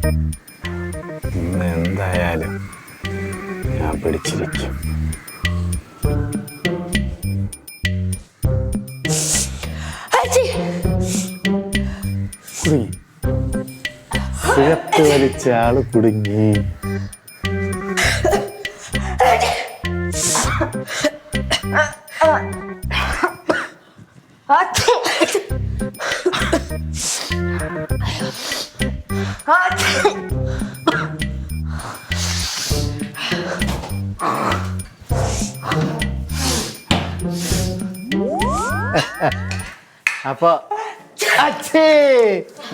ഇന്ന് എന്തായാലും ഞാൻ പിടിച്ചിരിക്കും. സിഗരറ്റ് വലിച്ച ആള് കുടുങ്ങി. അപ്പൊ അച്ഛേ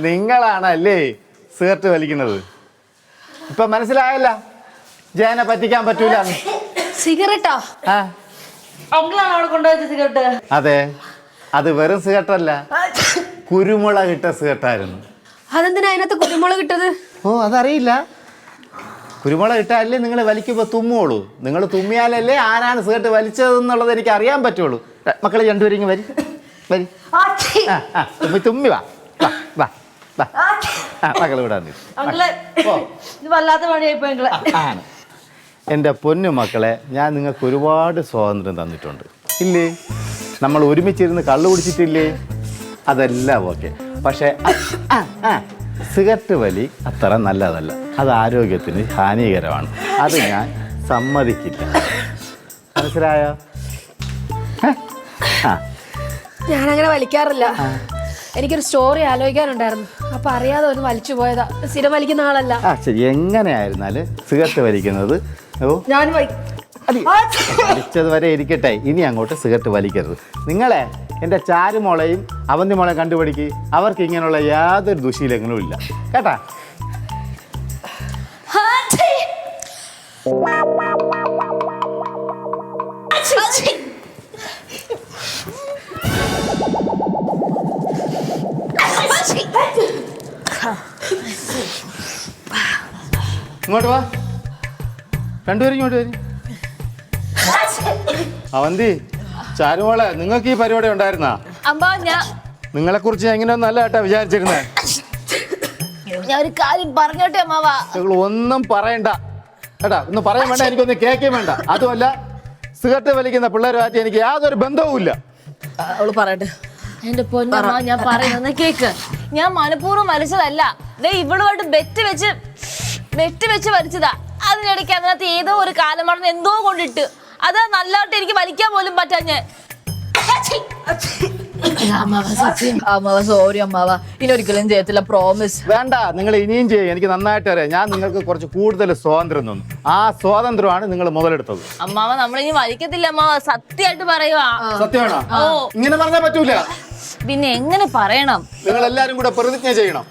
നിങ്ങളാണല്ലേ സിഗരറ്റ് വലിക്കുന്നത്? ഇപ്പൊ മനസ്സിലായല്ല ജയനെ പറ്റിക്കാൻ പറ്റൂല. സിഗരറ്റാ? അങ്കിളാണ് അവിടെ കൊണ്ടുപോയത് സിഗരറ്റ്? അതെ, അത് വെറും സിഗരറ്റ് അല്ല, കുരുമുളക് ഇട്ട സിഗരറ്റായിരുന്നു. അതെന്തിനാ അതിനകത്ത് കുരുമുളക് ഇട്ടത്? ഓ, അതറിയില്ല. കുരുമുളക് ഇട്ടാലല്ലേ നിങ്ങൾ വലിക്കുമ്പോൾ തുമ്മുള്ളൂ. നിങ്ങൾ തുമ്മിയാലല്ലേ ആരാണ് സിഗരറ്റ് വലിച്ചതെന്നുള്ളത് എനിക്ക് അറിയാൻ പറ്റുള്ളൂ. മക്കളെ രണ്ടുപേരും വരി വരി, തുമ്മി വാ വാ വാ വാ. മക്കൾ വിടാൻ വല്ലാത്ത പണിയായിപ്പോ. ആണ് എൻ്റെ പൊന്നു മക്കളെ, ഞാൻ നിങ്ങൾക്ക് ഒരുപാട് സ്വാതന്ത്ര്യം തന്നിട്ടുണ്ട് ഇല്ലേ? നമ്മൾ ഒരുമിച്ചിരുന്ന് കള്ളു കുടിച്ചിട്ടില്ലേ? അതെല്ലാം ഓക്കെ. പക്ഷേ സിഗരറ്റ് വലി അത്ര നല്ലതല്ല, അത് ആരോഗ്യത്തിന് ഹാനികരമാണ്. അത് ഞാൻ സമ്മതിക്കില്ല. മനസ്സിലായോ? ഞാനങ്ങനെ വലിക്കാറില്ല. എനിക്കൊരു സ്റ്റോറി ആലോചിക്കാനുണ്ടായിരുന്നു, അപ്പൊ അറിയാതെ ഒന്ന് വലിച്ചു പോയതാ. സ്ഥിരം വലിക്കുന്ന ആളല്ല. ശരി, എങ്ങനെയായിരുന്നാല് സിഗരറ്റ് വലിക്കുന്നത് ഞാൻ വലിച്ചത് വരെ ഇരിക്കട്ടെ, ഇനി അങ്ങോട്ട് സിഗരറ്റ് വലിക്കരുത്. നിങ്ങളെ എൻ്റെ ചാരുമോളെയും അവന്തി മോളെയും കണ്ടുപിടിക്ക്. അവർക്ക് ഇങ്ങനെയുള്ള യാതൊരു ദുശീലങ്ങളും ഇല്ല കേട്ടാ. ഇങ്ങോട്ട് വാ, രണ്ടുപേരും ഇങ്ങോട്ട് വരും. അവന്തി, ചാരുമോളെ, നിങ്ങൾക്ക് ഈ പരിപാടി ഉണ്ടായിരുന്നാ? നിങ്ങളെ കുറിച്ച് എങ്ങനെയൊന്നും അല്ല കേട്ടാ വിചാരിച്ചിരുന്നേ. ഞാൻ ഒരു കാര്യം പറഞ്ഞോട്ടെ അമ്മാവാ? നിങ്ങൾ ഒന്നും പറയണ്ട കേട്ടാ, ഒന്നും പറയാൻ വേണ്ട, എനിക്കൊന്നും കേൾക്കുകയും വേണ്ട. അതുമല്ല, സിഗരറ്റ് വലിക്കുന്ന പിള്ളേരുമായിട്ട് എനിക്ക് യാതൊരു ബന്ധവുമില്ല. അവള് പറയട്ടെ. എന്റെ പൊന്നമ്മ, ഞാൻ പറയുന്ന കേക്ക്. ഞാൻ മനഃപൂർവ്വം വലിച്ചതല്ല. ഇവളുമായിട്ട് ബെറ്റ് വെച്ച് വലിച്ചതാ. അതിനിടയ്ക്ക് അതിനകത്ത് ഏതോ ഒരു കാലം മറന്ന് എന്തോ കൊണ്ടിട്ട് അത് നല്ലതായിട്ട് എനിക്ക് വലിക്കാൻ പോലും പറ്റാഞ്ഞ്. സോറി അമ്മാവ, ഇനി ഒരിക്കലും ചെയ്യത്തില്ല, പ്രോമിസ്. വേണ്ട, നിങ്ങൾ ഇനിയും ചെയ്യും. എനിക്ക് നന്നായിട്ട് അറിയാം. ഞാൻ നിങ്ങൾക്ക് കുറച്ച് കൂടുതൽ സ്വാതന്ത്ര്യം തന്നു. ആ സ്വാതന്ത്ര്യമാണ് നിങ്ങൾ മുതലെടുത്തത്. അമ്മാവ, നമ്മളിനി വലിക്കത്തില്ല അമ്മാവ, സത്യമായിട്ട് പറയുവാ. സത്യമാണോ? ഇങ്ങനെ പറഞ്ഞാൽ പറ്റൂല. പിന്നെ എങ്ങനെ പറയണം? നിങ്ങൾ എല്ലാരും കൂടെ പ്രതിജ്ഞ ചെയ്യണം.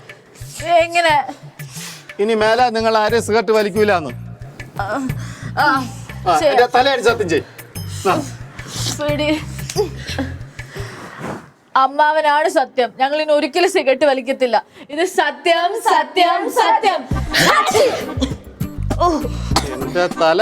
എങ്ങനെ? ഇനി മേലെ നിങ്ങൾ ആരും സിഗരറ്റ് വലിക്കൂലെന്ന്. തലയടി സത്യം ചെയ്. അമ്മാവനാണ് സത്യം. ഞങ്ങൾ ഇനി ഒരിക്കലും സിഗരറ്റ് വലിക്കത്തില്ല. ഇത് സത്യം സത്യം സത്യം. എന്റെ തല